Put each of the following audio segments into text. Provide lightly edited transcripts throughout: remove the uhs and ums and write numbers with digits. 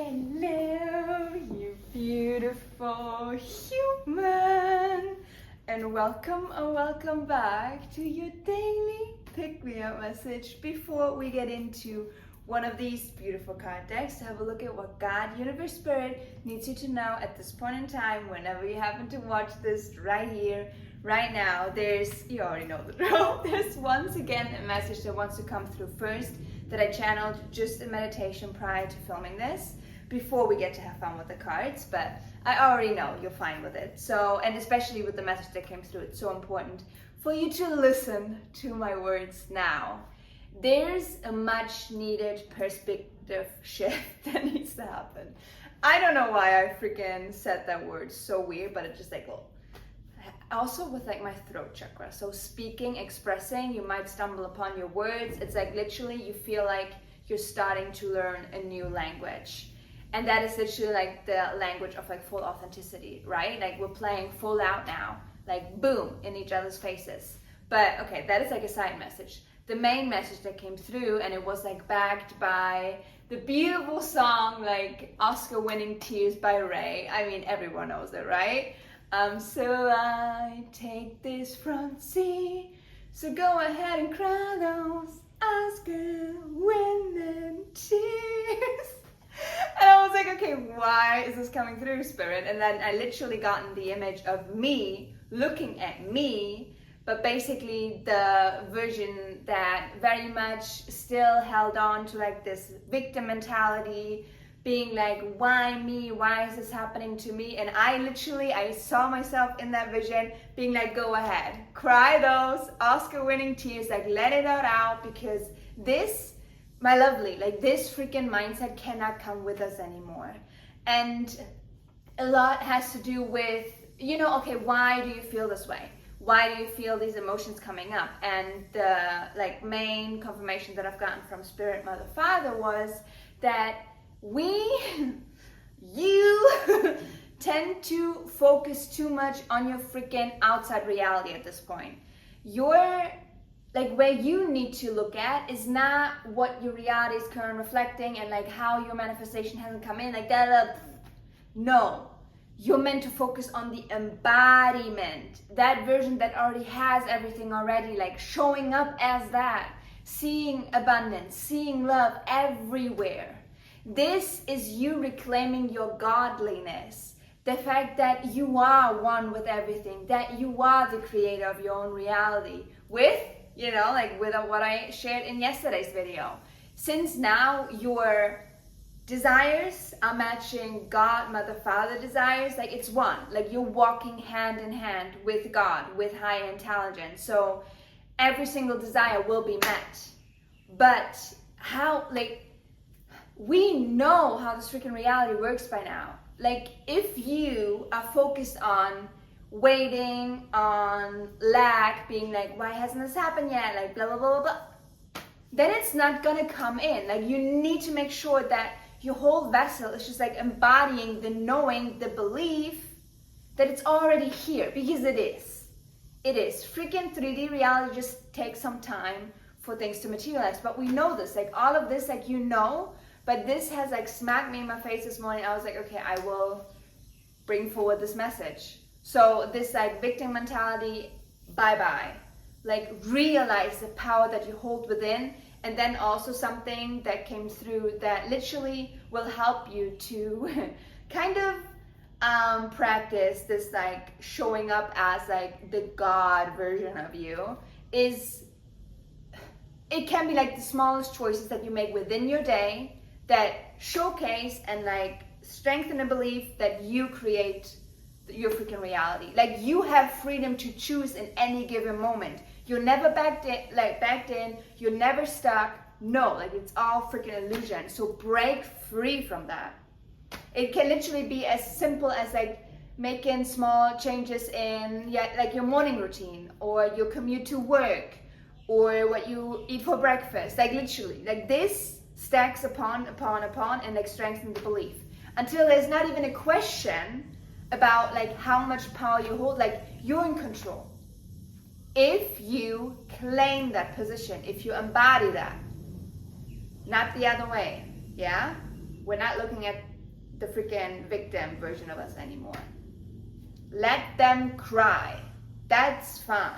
Hello, you beautiful human, and welcome back to your daily pick-me-up message. Before we get into one of these beautiful card decks, to have a look at what God, Universe, Spirit needs you to know at this point in time, whenever you happen to watch this right here, right now. You already know the drill. There's once again a message that wants to come through first that I channeled just in meditation prior to filming this, before we get to have fun with the cards, but I already know you're fine with it. So, and especially with the message that came through, it's so important for you to listen to my words now. There's a much needed perspective shift that needs to happen. I don't know why I freaking said that word so weird, but it just like, also with like my throat chakra. So speaking, expressing, you might stumble upon your words. It's like literally you feel like you're starting to learn a new language. And that is literally like the language of like full authenticity, right? Like we're playing full out now, like boom, in each other's faces. But okay, that is like a side message. The main message that came through, and it was like backed by the beautiful song, like Oscar-winning Tears by Ray. I mean, everyone knows it, right? So I take this front seat, so go ahead and cry those Oscar-winning tears. And I was like, okay, why is this coming through, Spirit? And then I literally gotten the image of me looking at me, but basically the version that very much still held on to like this victim mentality, being like, why me? Why is this happening to me? And I saw myself in that vision being like, go ahead, cry those Oscar-winning tears, like let it all out, because this, my lovely, like this freaking mindset cannot come with us anymore. And a lot has to do with, okay, why do you feel this way? Why do you feel these emotions coming up? And the like main confirmation that I've gotten from Spirit, Mother, Father was that you tend to focus too much on your freaking outside reality at this point. Like where you need to look at is not what your reality is currently reflecting and like how your manifestation hasn't come in, like that. No, you're meant to focus on the embodiment, that version that already has everything already, like showing up as that, seeing abundance, seeing love everywhere. This is you reclaiming your godliness. The fact that you are one with everything, that you are the creator of your own reality with, with what I shared in yesterday's video. Since now your desires are matching God, Mother, Father desires, like it's one, like you're walking hand in hand with God, with higher intelligence. So every single desire will be met. But we know how this freaking reality works by now. Like if you are focused on waiting, on lack, being like, why hasn't this happened yet? Like blah, blah, blah, blah, blah. Then it's not gonna come in. Like you need to make sure that your whole vessel is just like embodying the knowing, the belief that it's already here, because it is. It is. Freaking 3D reality just takes some time for things to materialize. But we know this, like all of this, like but this has like smacked me in my face this morning. I was like, okay, I will bring forward this message. So this like victim mentality, bye-bye. Like realize the power that you hold within. And then also something that came through that literally will help you to kind of practice this like showing up as like the God version of you is, it can be like the smallest choices that you make within your day that showcase and like strengthen the belief that you create your freaking reality. Like you have freedom to choose in any given moment. You're never backed in, you're never stuck. No, like it's all freaking illusion. So break free from that. It can literally be as simple as like making small changes in like your morning routine or your commute to work or what you eat for breakfast. Like literally, like this stacks upon and like strengthen the belief until there's not even a question about like how much power you hold. Like you're in control if you claim that position, if you embody that, not the other way. Yeah, we're not looking at the freaking victim version of us anymore. Let them cry. That's fine.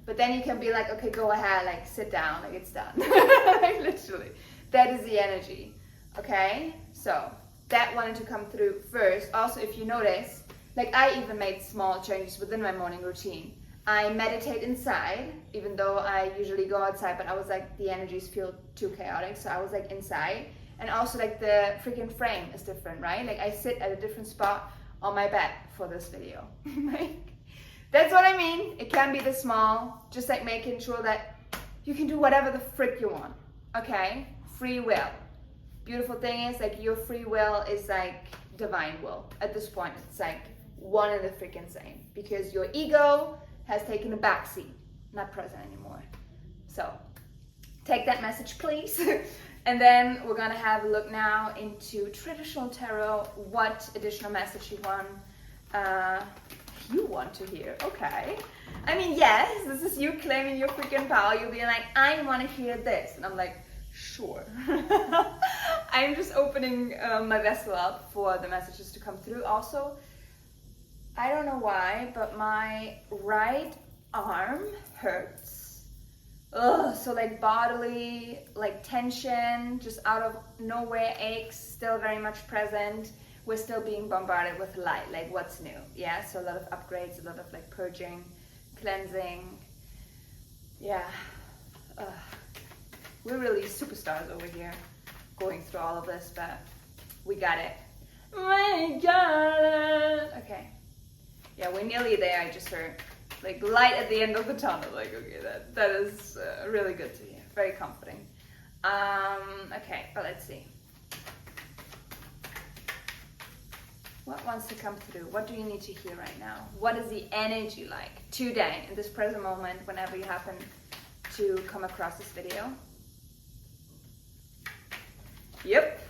But then you can be like, okay, go ahead, like sit down, like it's done. Like literally. That is the energy. Okay? So that wanted to come through first. Also, if you notice, like I even made small changes within my morning routine. I meditate inside, even though I usually go outside, but I was like, the energies feel too chaotic, so I was like inside. And also like the freaking frame is different, right? Like I sit at a different spot on my bed for this video. Like, that's what I mean. It can be this small, just like making sure that you can do whatever the frick you want, okay? Free will. Beautiful thing is like your free will is like divine will. At this point, it's like one and the freaking same, because your ego has taken a backseat, not present anymore. So take that message, please. And then we're gonna have a look now into traditional tarot, what additional message you want to hear. Okay. I mean, yes, this is you claiming your freaking power. You'll be like, I want to hear this. And I'm like, sure. I'm just opening my vessel up for the messages to come through. Also, I don't know why, but my right arm hurts. Ugh, so like bodily, like tension, just out of nowhere, aches, still very much present. We're still being bombarded with light, like what's new, yeah? So a lot of upgrades, a lot of like purging, cleansing, yeah. We're really superstars over here, going through all of this, but we got it. We got it! Okay. Yeah, we're nearly there. I just heard like light at the end of the tunnel. Like, okay, that is really good to hear. Very comforting. Okay, but let's see. What wants to come through? What do you need to hear right now? What is the energy like today, in this present moment, whenever you happen to come across this video? Yep.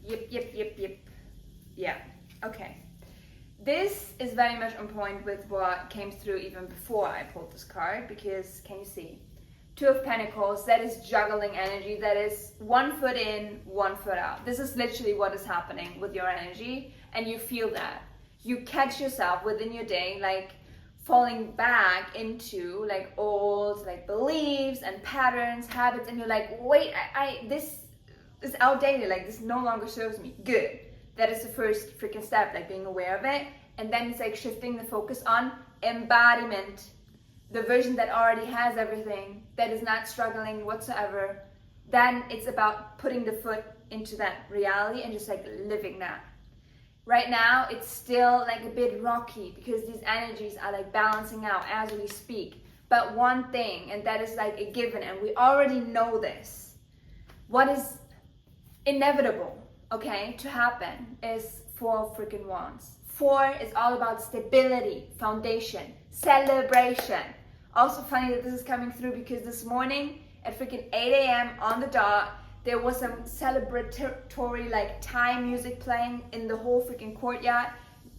Yep. Yeah, okay. This is very much on point with what came through even before I pulled this card, because can you see? Two of Pentacles, that is juggling energy, that is 1 foot in, 1 foot out. This is literally what is happening with your energy, and you feel that. You catch yourself within your day, like falling back into like old like beliefs and patterns, habits, and you're like, wait, this is outdated, like this no longer serves me. Good. That is the first freaking step, like being aware of it. And then it's like shifting the focus on embodiment. The version that already has everything, that is not struggling whatsoever. Then it's about putting the foot into that reality and just like living that. Right now, it's still like a bit rocky because these energies are like balancing out as we speak. But one thing, and that is like a given, and we already know this. What is inevitable, okay, to happen is 4 freaking wands. 4 is all about stability, foundation, celebration. Also funny that this is coming through because this morning at freaking 8 a.m. on the dot, there was some celebratory like Thai music playing in the whole freaking courtyard.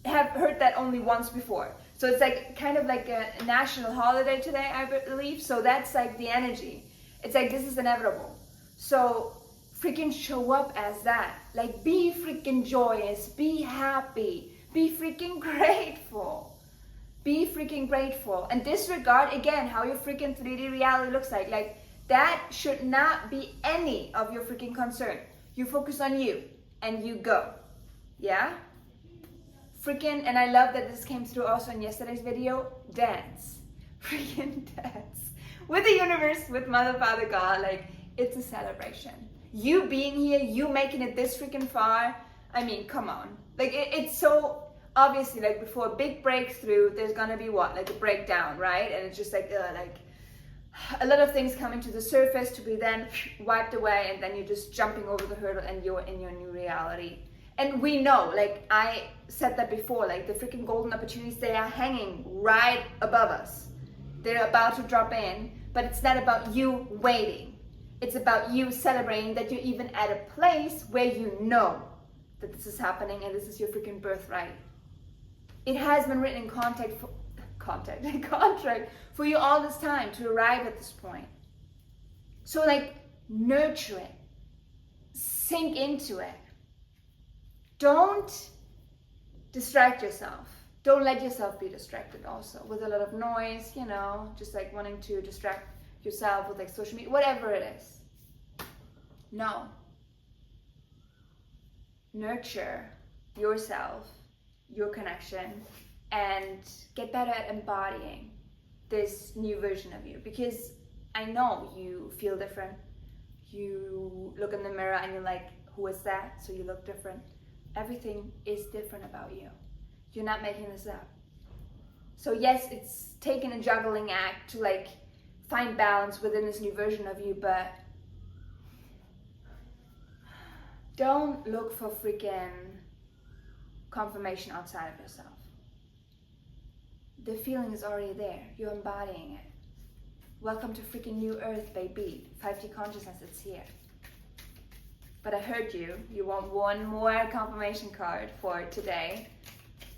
I have heard that only once before. So it's like kind of like a national holiday today, I believe. So that's like the energy. It's like this is inevitable. So freaking show up as that. Like be freaking joyous, be happy, be freaking grateful. Be freaking grateful and disregard again how your freaking 3D reality looks like. Like that should not be any of your freaking concern. You focus on you and you go. Yeah? Freaking, and I love that this came through also in yesterday's video, dance. Freaking dance. With the universe, with Mother, Father, God, like it's a celebration. You being here, you making it this freaking far, I mean, come on. Like it's so, obviously like before a big breakthrough, there's gonna be what? Like a breakdown, right? And it's just like a lot of things coming to the surface to be then wiped away, and then you're just jumping over the hurdle and you're in your new reality. And we know, like I said that before, like the freaking golden opportunities, they are hanging right above us. They're about to drop in, but it's not about you waiting. It's about you celebrating that you're even at a place where you know that this is happening and this is your freaking birthright. It has been written in contract for you all this time to arrive at this point. So like nurture it, sink into it, Don't distract yourself. Don't let yourself be distracted also with a lot of noise, you know, just like wanting to distract yourself with like social media, whatever it is. No. Nurture yourself, your connection, and get better at embodying this new version of you, because I know you feel different. You look in the mirror and you're like, who is that? So you look different. Everything is different about you. You're not making this up. So yes, it's taken a juggling act to like find balance within this new version of you, but don't look for freaking confirmation outside of yourself. The feeling is already there. You're embodying it. Welcome to freaking New Earth, baby. 5D consciousness, it's here. But I heard you. You want one more confirmation card for today.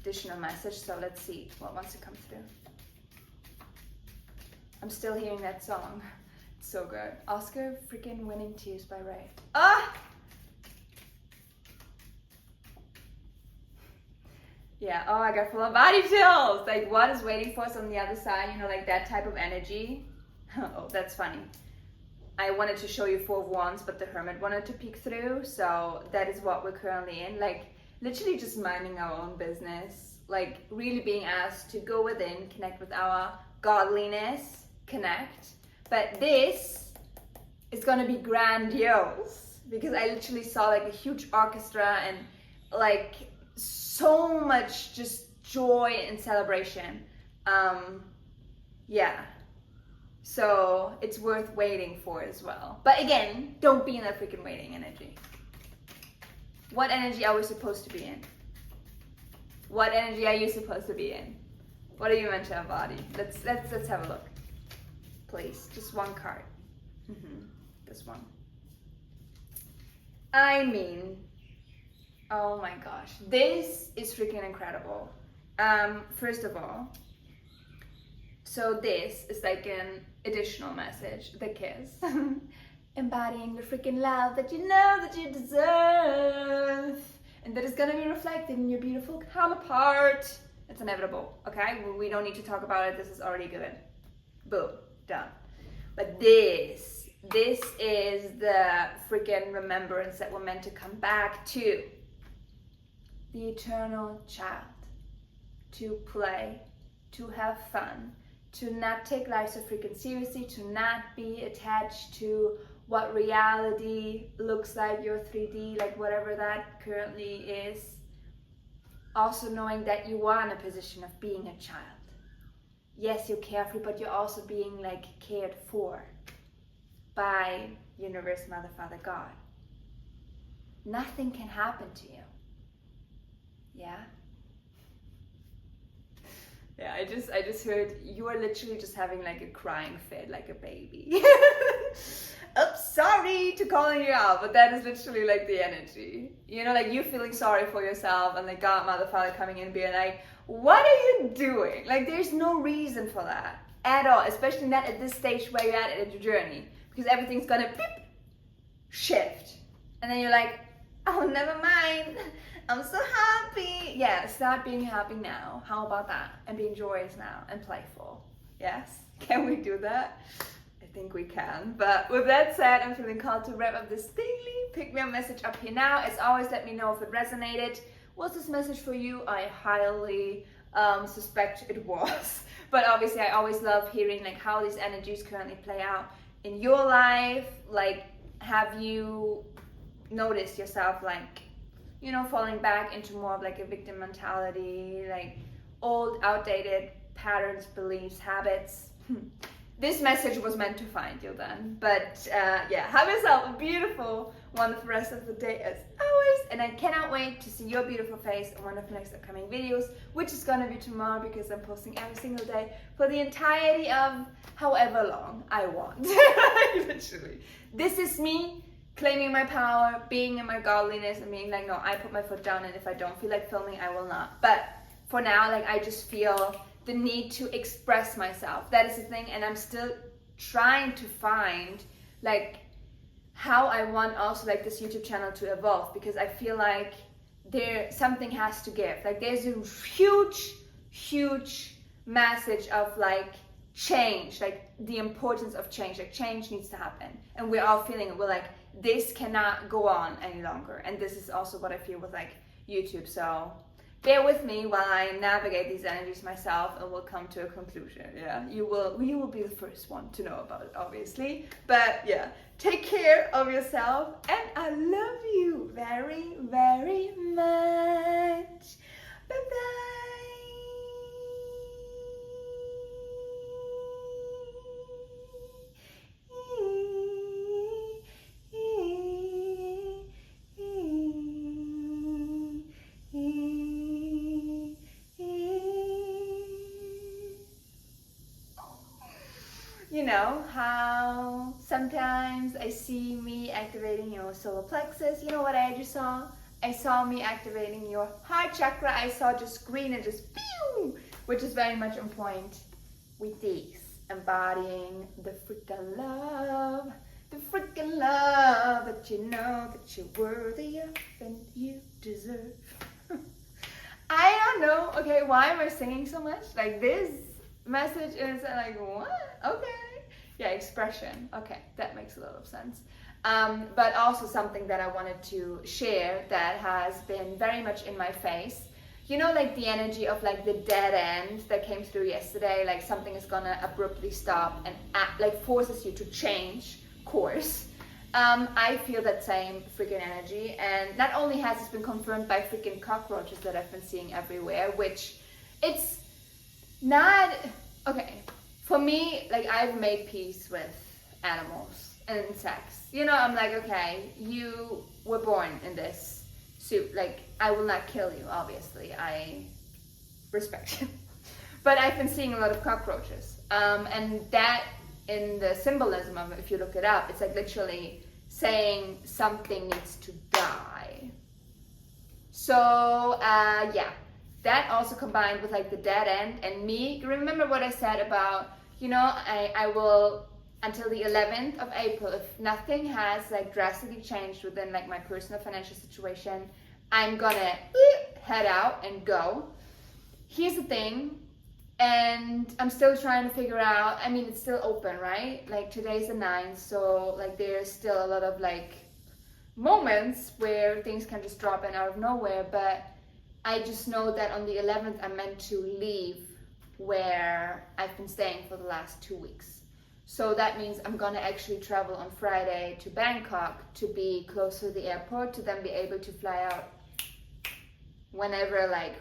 Additional message. So let's see what wants to come through. I'm still hearing that song. It's so good. Oscar freaking winning Tears by Ray. Ah! Yeah, oh, I got full of body chills. Like, what is waiting for us on the other side? You know, like that type of energy. Oh, that's funny. I wanted to show you Four of Wands, but the Hermit wanted to peek through. So that is what we're currently in. Like, literally just minding our own business. Like, really being asked to go within, connect with our godliness, connect. But this is going to be grandiose. Because I literally saw like a huge orchestra and like so much just joy and celebration. Yeah. So it's worth waiting for as well. But again, don't be in that freaking waiting energy. What energy are we supposed to be in? What energy are you supposed to be in? What are you meant to embody? Let's have a look. Please, just one card. This one. I mean, oh my gosh, this is freaking incredible. First of all, so this is like an additional message, the kiss. Embodying the freaking love that you know that you deserve. And that is gonna be reflected in your beautiful counterpart. It's inevitable, okay? We don't need to talk about it, this is already good. Boom, done. But this is the freaking remembrance that we're meant to come back to. The eternal child. To play, to have fun, to not take life so freaking seriously, to not be attached to what reality looks like, your 3D, like whatever that currently is. Also knowing that you are in a position of being a child. Yes, you're carefree, but you're also being like cared for by Universe, Mother, Father, God. Nothing can happen to you. Yeah? Yeah, I just heard you are literally just having like a crying fit, like a baby. Oops, sorry to calling you out, but that is literally like the energy. You know, like you feeling sorry for yourself and like God, Mother, Father coming in and being like, what are you doing? Like there's no reason for that at all, especially not at this stage where you're at in your journey, because everything's gonna beep, shift. And then you're like, oh, never mind. I'm so happy. Yeah, start being happy now. How about that? And being joyous now and playful. Yes? Can we do that? I think we can. But with that said, I'm feeling called to wrap up this daily pick me up message up here now. As always, let me know if it resonated. Was this message for you? I highly suspect it was. But obviously, I always love hearing like how these energies currently play out in your life. Like, have you noticed yourself like, you know, falling back into more of like a victim mentality, like old, outdated patterns, beliefs, habits? This message was meant to find you then. But yeah, have yourself a beautiful, wonderful rest of the day as always. And I cannot wait to see your beautiful face in one of the next upcoming videos, which is gonna be tomorrow because I'm posting every single day for the entirety of however long I want. Literally. This is me claiming my power, being in my godliness, and being like, no, I put my foot down, and if I don't feel like filming, I will not. But for now, like, I just feel the need to express myself. That is the thing, and I'm still trying to find, like, how I want also, like, this YouTube channel to evolve, because I feel like something has to give. Like there's a huge message of like change, like the importance of change. Like change needs to happen, and we're all feeling it. We're like, this cannot go on any longer. And this is also what I feel with like YouTube. So bear with me while I navigate these energies myself, and we'll come to a conclusion. Yeah, you will be the first one to know about it, obviously. But yeah, take care of yourself, and I love you very, very much. Bye bye. You know how sometimes I see me activating your solar plexus. You know what I just saw? I saw me activating your heart chakra. I saw just green and just pew, which is very much on point with these. Embodying the freaking love that you know that you're worthy of and you deserve. I don't know, okay, why am I singing so much? Like this message is like, what? Okay. Yeah, expression. Okay, that makes a lot of sense. But also something that I wanted to share that has been very much in my face. You know, like the energy of like the dead end that came through yesterday, like something is gonna abruptly stop and like forces you to change course. I feel that same freaking energy, and not only has this been confirmed by freaking cockroaches that I've been seeing everywhere, which it's not, okay, for me, like I've made peace with animals and insects. You know, I'm like, okay, you were born in this suit, like I will not kill you, obviously, I respect you. But I've been seeing a lot of cockroaches, and that in the symbolism of it, if you look it up, it's like literally saying something needs to die. So yeah, that also combined with like the dead end and me. Remember what I said about, you know, I will until the 11th of April, if nothing has like drastically changed within like my personal financial situation, I'm gonna head out and go. Here's the thing, and I'm still trying to figure out, I mean, it's still open, right? Like today's the 9th, so like there's still a lot of like moments where things can just drop in out of nowhere, but I just know that on the 11th I'm meant to leave where I've been staying for the last 2 weeks. So that means I'm gonna actually travel on Friday to Bangkok to be close to the airport, to then be able to fly out whenever like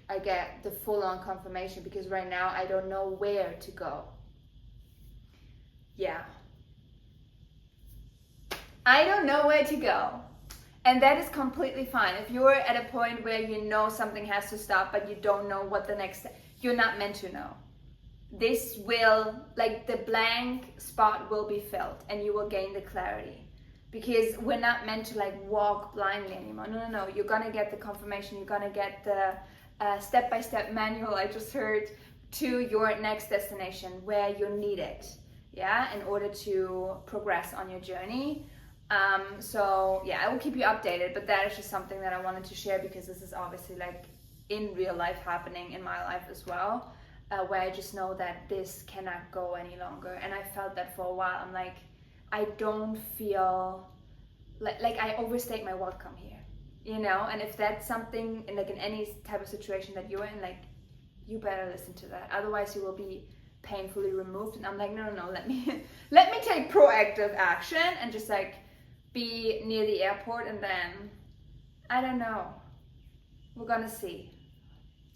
I get the full-on confirmation, because right now I don't know where to go. Yeah. I don't know where to go. And that is completely fine. If you're at a point where you know something has to stop, but you don't know what the next step, you're not meant to know. This will, like the blank spot will be filled and you will gain the clarity. Because we're not meant to like walk blindly anymore. No. You're gonna get the confirmation. You're gonna get the step-by-step manual I just heard to your next destination where you're needed. Yeah, in order to progress on your journey. So yeah, I will keep you updated, but that is just something that I wanted to share because this is obviously like in real life happening in my life as well, where I just know that this cannot go any longer. And I felt that for a while. I'm like, I don't feel like I overstayed my welcome here, you know? And if that's something in like in any type of situation that you're in, like you better listen to that. Otherwise you will be painfully removed. And I'm like, no, let me take proactive action and just like be near the airport, and then I don't know, we're gonna see.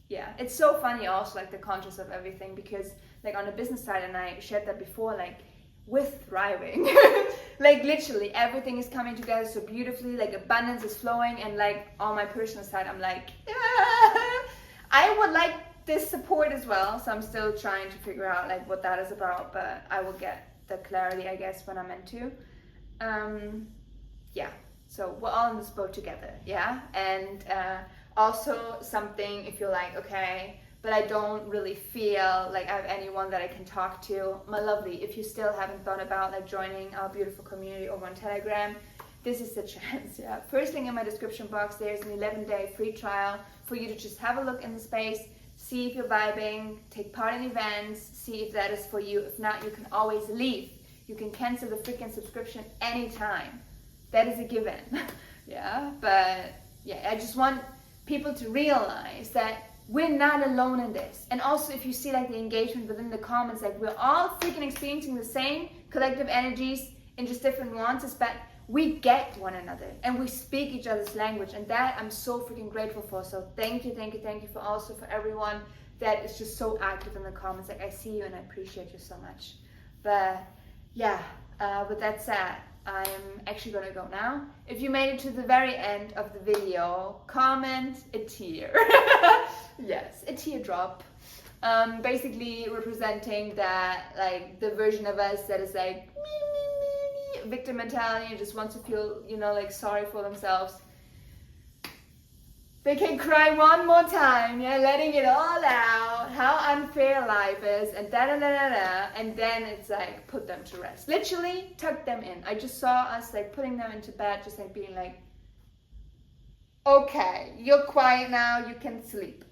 Yeah, it's so funny also like the conscious of everything, because like on the business side, and I shared that before, like we're thriving. Like literally everything is coming together so beautifully, like abundance is flowing, and like on my personal side I'm like, I would like this support as well, so I'm still trying to figure out like what that is about, but I will get the clarity I guess when I'm meant to. Yeah, so we're all in this boat together, yeah? And also something, if you're like, okay, but I don't really feel like I have anyone that I can talk to, my lovely, if you still haven't thought about like joining our beautiful community over on Telegram, this is the chance. Yeah. First link in my description box, there's an 11-day free trial for you to just have a look in the space, see if you're vibing, take part in events, see if that is for you. If not, you can always leave. You can cancel the freaking subscription anytime. That is a given. Yeah, but yeah, I just want people to realize that we're not alone in this. And also, if you see like the engagement within the comments, like we're all freaking experiencing the same collective energies in just different nuances, but we get one another and we speak each other's language, and that I'm so freaking grateful for. So thank you for also for everyone that is just so active in the comments. Like I see you and I appreciate you so much. But yeah, with that said, I'm actually gonna go now. If you made it to the very end of the video, comment a tear. Yes, a teardrop. Basically representing that, like, the version of us that is like victim mentality, just wants to feel, you know, like sorry for themselves. They can cry one more time, yeah, letting it all out, how unfair life is, and and then it's like, put them to rest. Literally, tuck them in. I just saw us like putting them into bed, just like being like, okay, you're quiet now, you can sleep.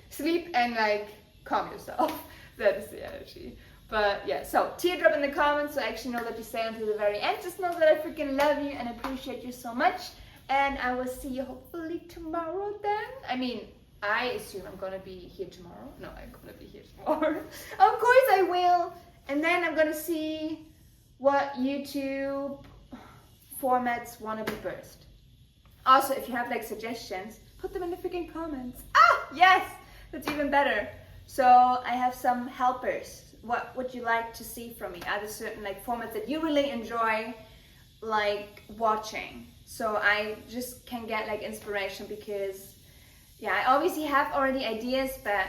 Sleep and like, calm yourself. That is the energy. But yeah, so teardrop in the comments so I actually know that you stay until the very end. Just know that I freaking love you and appreciate you so much. And I will see you hopefully tomorrow then. I mean, I assume I'm gonna be here tomorrow. No, I'm gonna be here tomorrow. Of course I will. And then I'm gonna see what YouTube formats wanna be burst. Also, if you have like suggestions, put them in the freaking comments. Ah, yes, that's even better. So I have some helpers. What would you like to see from me? Are there certain like formats that you really enjoy like watching? So I just can get like inspiration, because yeah, I obviously have already ideas, but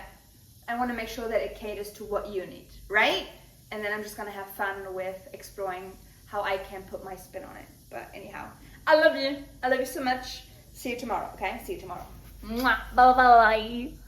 I want to make sure that it caters to what you need, right? And then I'm just gonna have fun with exploring how I can put my spin on it. But anyhow, I love you so much. See you tomorrow, okay? See you tomorrow. Mwah. Bye bye.